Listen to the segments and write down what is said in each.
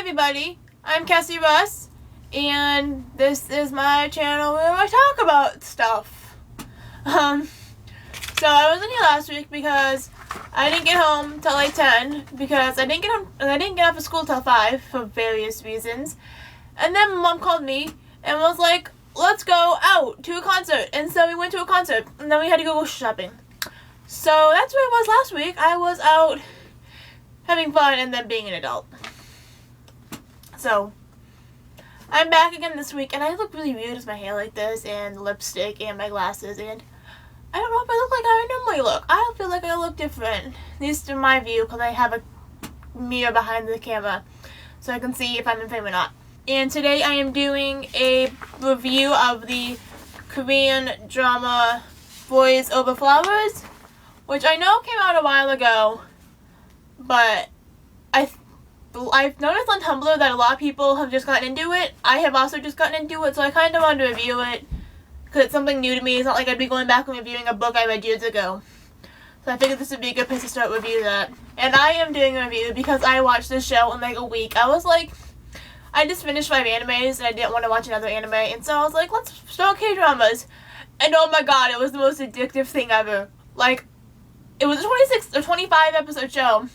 everybody, I'm Cassie Russ, and this is my channel where I talk about stuff. So I wasn't here last week because I didn't get home till like 10 because I didn't get off of school till 5 for various reasons. And then Mom called me and was like, let's go out to a concert. And so we went to a concert, and then we had to go shopping. So that's where I was last week. I was out having fun and then being an adult. So I'm back again this week, and I look really weird with my hair like this and lipstick and my glasses, and I don't know if I look like how I normally look. I feel like I look different, at least in my view, because I have a mirror behind the camera so I can see if I'm in frame or not. And today I am doing a review of the Korean drama Boys Over Flowers, which I know came out a while ago, but I've noticed on Tumblr that a lot of people have just gotten into it. I have also just gotten into it, so I kind of wanted to review it because it's something new to me. It's not like I'd be going back and reviewing a book I read years ago. So I figured this would be a good place to start reviewing that. And I am doing a review because I watched this show in like a week. I just finished 5 animes and I didn't want to watch another anime, and so I was like, let's start K-dramas. And oh my god, it was the most addictive thing ever. Like, it was a 25 episode show.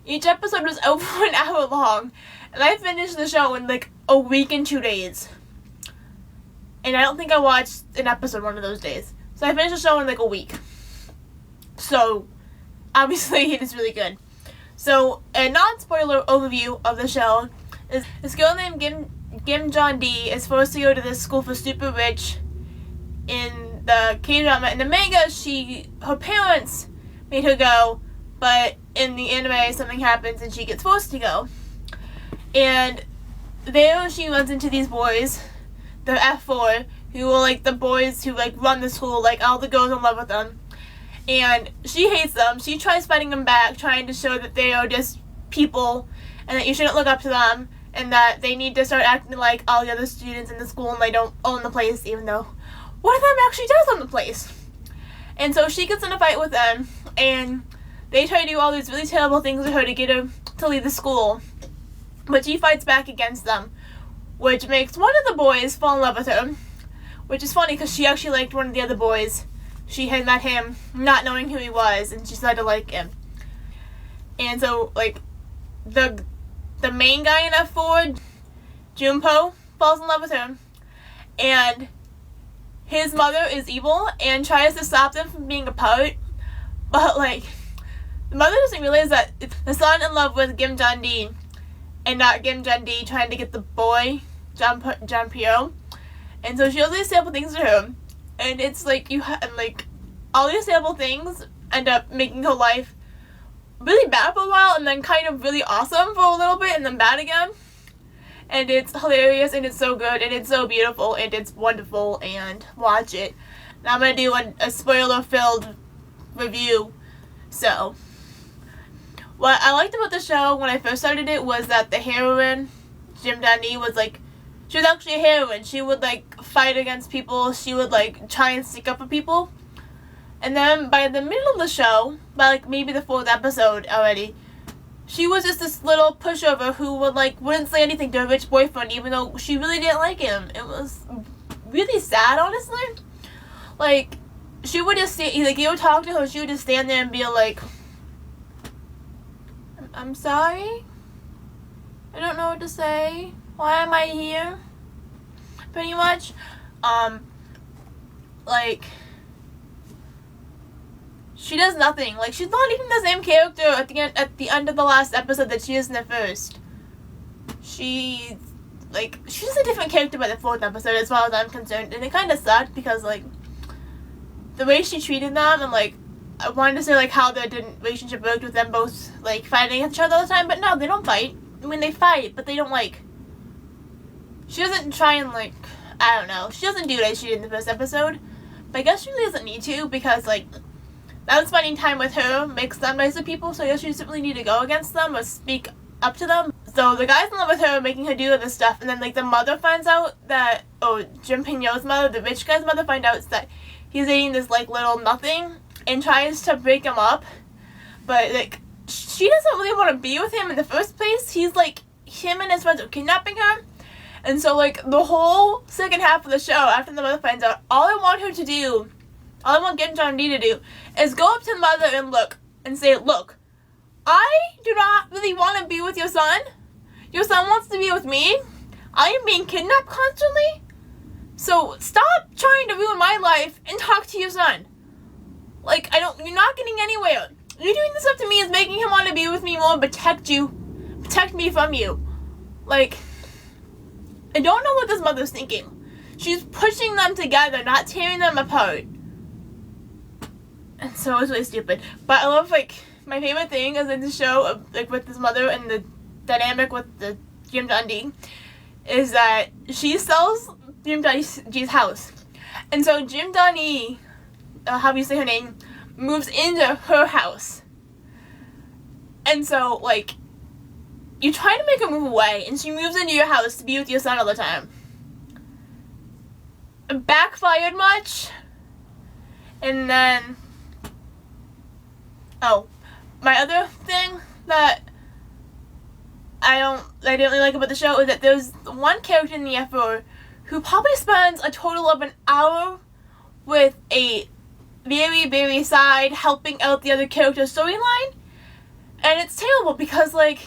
Each episode was over an hour long, and I finished the show in like a week and 2 days. And I don't think I watched an episode one of those days. So I finished the show in like a week. So, obviously it is really good. So, a non-spoiler overview of the show is this girl named Kim Jong-dee is supposed to go to this school for super rich in the K-drama. In the manga, her parents made her go, but in the anime, something happens and she gets forced to go. And there she runs into these boys, the F4, who are like the boys who like run the school, like all the girls are in love with them. And she hates them. She tries fighting them back, trying to show that they are just people and that you shouldn't look up to them and that they need to start acting like all the other students in the school and they don't own the place, even though one of them actually does own the place. And so she gets in a fight with them, and they try to do all these really terrible things to her to get her to leave the school. But she fights back against them, which makes one of the boys fall in love with her. Which is funny because she actually liked one of the other boys. She had met him not knowing who he was, and she started to like him. And so, like, the main guy in F4, Junpo, falls in love with her. And his mother is evil and tries to stop them from being apart. But, like, the mother doesn't realize that the son in love with Kim Jong-dee and not Kim Jong-dee trying to get the boy, Jeonpyo. And so she does these terrible things to him. And it's like, all these terrible things end up making her life really bad for a while and then kind of really awesome for a little bit and then bad again. And it's hilarious and it's so good and it's so beautiful and it's wonderful, and watch it. And I'm going to do a spoiler-filled review. So, what I liked about the show when I first started it was that the heroine, Kim Jong-dee, she was actually a heroine. She would, fight against people. She would, try and stick up for people. And then by the middle of the show, by, maybe the 4th episode already, she was just this little pushover who wouldn't say anything to her rich boyfriend, even though she really didn't like him. It was really sad, honestly. She would just you would talk to her, she would just stand there and be like, I'm sorry? I don't know what to say. Why am I here? Pretty much. She does nothing. She's not even the same character at the end of the last episode that she is in the first. She's a different character by the 4th episode as far as I'm concerned, and it kind of sucked because, the way she treated them, and, I wanted to say, how their relationship worked with them both, fighting against each other all the time, but no, they don't fight. I mean, they fight, but they don't, she doesn't try and, I don't know. She doesn't do what she did in the first episode, but I guess she really doesn't need to, because, them spending time with her makes them nicer people, so I guess she doesn't really need to go against them or speak up to them. So the guy's in love with her, making her do all this stuff, and then, the mother finds out that, Jeonpyo's mother, the rich guy's mother, finds out that he's dating this, little nothing, and tries to break him up, but, she doesn't really want to be with him in the first place. He's him and his friends are kidnapping her. And so, like, the whole second half of the show, after the mother finds out, all I want Kim Jong-D to do is go up to the mother and look, and say, look, I do not really want to be with your son. Your son wants to be with me. I am being kidnapped constantly. So stop trying to ruin my life and talk to your son. Like, you're not getting anywhere. You doing this up to me is making him want to be with me more and protect me from you. Like, I don't know what this mother's thinking. She's pushing them together, not tearing them apart. And so it's really stupid. But I love, like, my favorite thing is in the show, like, with this mother and the dynamic with the Jim Dundee, is that she sells Jim Dundee's house. And so Jim Dundee, how do you say her name, moves into her house. And so, like, you try to make her move away, and she moves into your house to be with your son all the time. It backfired much. And then, my other thing that I didn't really like about the show is that there's one character in the F4 who probably spends a total of an hour with a very, very side helping out the other character's storyline. And it's terrible because, like,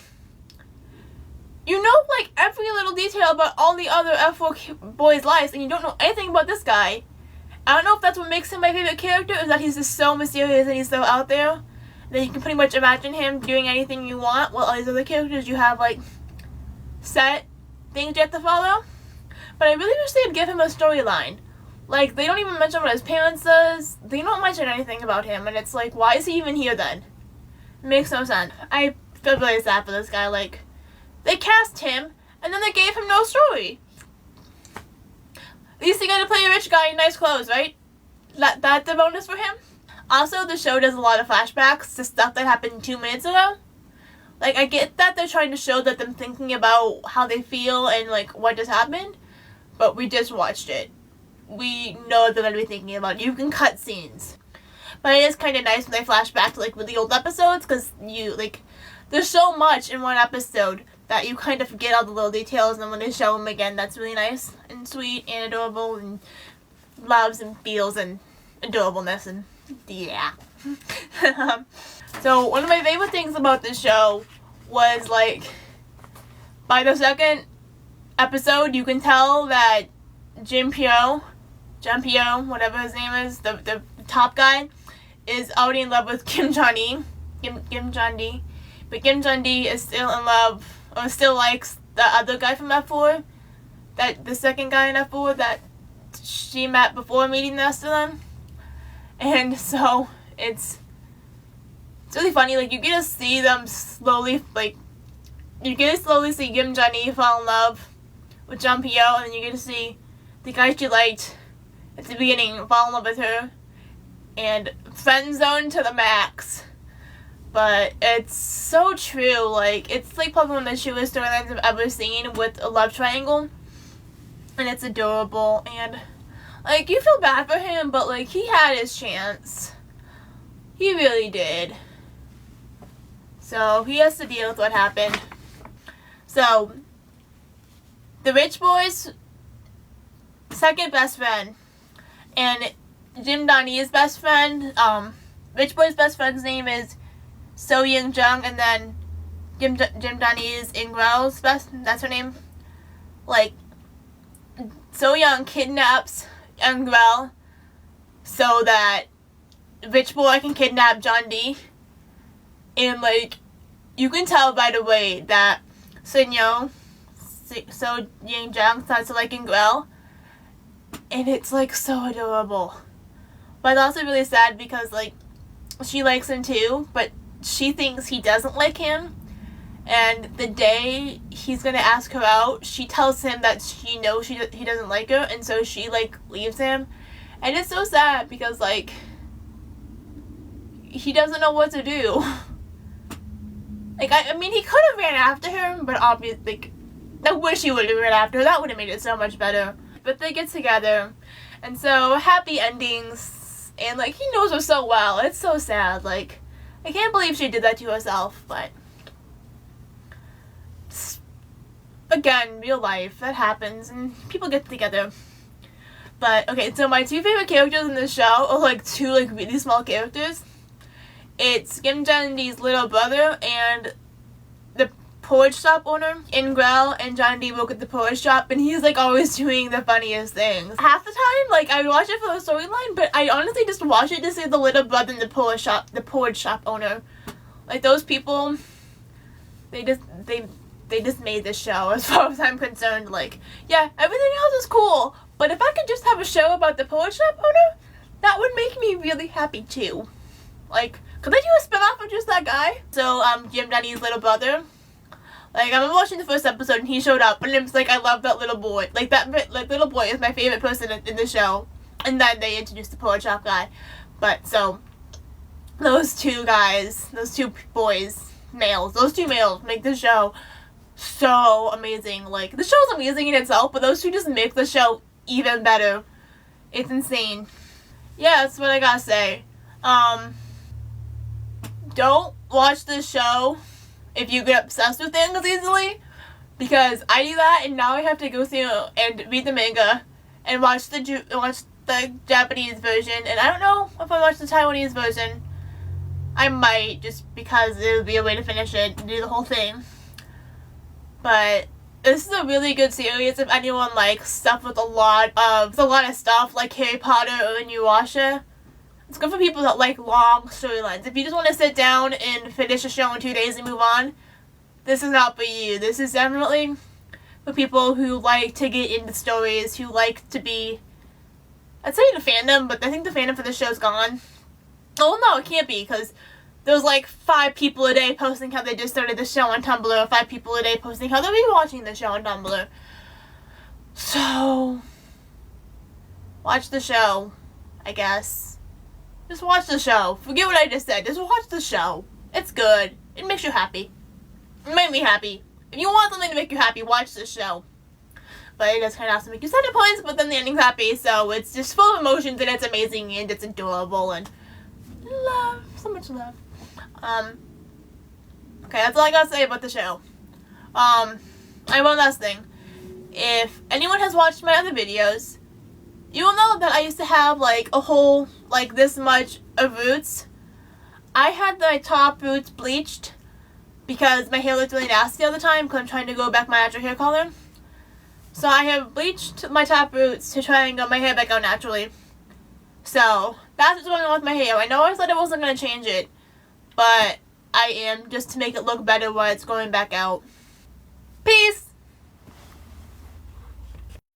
you know, like, every little detail about all the other F4 boys' lives, and you don't know anything about this guy. I don't know if that's what makes him my favorite character, is that he's just so mysterious and he's so out there that you can pretty much imagine him doing anything you want, while all these other characters you have, like, set things you have to follow. But I really wish they'd give him a storyline. Like, they don't even mention what his parents does. They don't mention anything about him, and it's like, why is he even here then? It makes no sense. I feel really sad for this guy. Like, they cast him, and then they gave him no story. At least they got to play a rich guy in nice clothes, right? That's the bonus for him. Also, the show does a lot of flashbacks to stuff that happened 2 minutes ago. Like, I get that they're trying to show that them thinking about how they feel and, like, what just happened, but we just watched it. We know what they're going to be thinking about. You can cut scenes. But it is kind of nice when they flash back to, like, really old episodes, because there's so much in one episode that you kind of forget all the little details, and when they show them again, that's really nice and sweet and adorable and loves and feels and adorableness and yeah. So one of my favorite things about this show was, like, by the second episode, you can tell that Jim Pyo, whatever his name is, the top guy, is already in love with Kim Jong-D. But Kim Jong-D is still in love, or still likes the other guy from F4, the second guy in F4 that she met before meeting the rest of them. And so it's really funny. Like, you get to see them slowly, like, you get to slowly see Kim Jong-D fall in love with Jung Pyo, and then you get to see the guy she liked at the beginning fall in love with her, and friend zone to the max. But it's so true. Like, it's like probably one of the truest storylines I've ever seen with a love triangle, and it's adorable. And, like, you feel bad for him, but, like, he had his chance. He really did. So he has to deal with what happened. So the rich boy's second best friend and Jim Donnie's best friend, rich boy's best friend's name is So Young Jung, and then Jim Donnie's Ingrel's that's her name. Like, So Young kidnaps Ingrel so that rich boy can kidnap John D. And, like, you can tell right away that So Young Jung starts to like Ingrel. And it's, like, so adorable. But it's also really sad because, like, she likes him too, but she thinks he doesn't like him. And the day he's gonna ask her out, she tells him that she knows he doesn't like her, and so she, like, leaves him. And it's so sad because, like, he doesn't know what to do. Like, I mean, he could have ran after her, but obviously, like, I wish he would have ran after her. That would have made it so much better. But they get together, and so happy endings, and, like, he knows her so well. It's so sad. Like, I can't believe she did that to herself, but again, real life, that happens, and people get together. But, okay, so my two favorite characters in this show are, like, two, like, really small characters. It's Kim Jong-dee's little brother and the porridge shop owner, Ingrel, and John D work at the porridge shop, and he's, like, always doing the funniest things. Half the time, like, I watch it for the storyline, but I honestly just watch it to see the little brother and the porridge shop owner. Like, those people, they just made this show, as far as I'm concerned. Like, yeah, everything else is cool, but if I could just have a show about the porridge shop owner, that would make me really happy, too. Like, could they do a spin-off of just that guy? So, Jim Denny's little brother, like, I remember watching the first episode, and he showed up, and it was like, I love that little boy. Like, little boy is my favorite person in the show. And then they introduced the porridge shop guy. But, so, those two guys, those two boys, those two males make the show so amazing. Like, the show's amazing in itself, but those two just make the show even better. It's insane. Yeah, that's what I gotta say. Don't watch this show if you get obsessed with things easily, because I do that, and now I have to go through and read the manga and watch the Japanese version, and I don't know if I watch the Taiwanese version. I might, just because it would be a way to finish it and do the whole thing. But this is a really good series if anyone likes stuff with a lot of stuff like Harry Potter or Inuyasha. It's good for people that like long storylines. If you just want to sit down and finish a show in 2 days and move on, this is not for you. This is definitely for people who like to get into stories, who like to be, I'd say the fandom, but I think the fandom for this show's gone. Oh no, it can't be, because there's like 5 people a day posting how they just started the show on Tumblr, or 5 people a day posting how they'll be watching the show on Tumblr. So, watch the show, I guess. Just watch the show. Forget what I just said. Just watch the show. It's good. It makes you happy. It made me happy. If you want something to make you happy, watch this show. But it does kind of have to make you sad at points, but then the ending's happy, so it's just full of emotions, and it's amazing, and it's adorable, and love. So much love. Okay, that's all I gotta say about the show. I have one last thing. If anyone has watched my other videos, you will know that I used to have, like, a whole, like, this much of roots. I had my top roots bleached because my hair looked really nasty all the time because I'm trying to grow back my natural hair color. So I have bleached my top roots to try and get my hair back out naturally. So, that's what's going on with my hair. I know I said I wasn't going to change it, but I am, just to make it look better while it's going back out. Peace!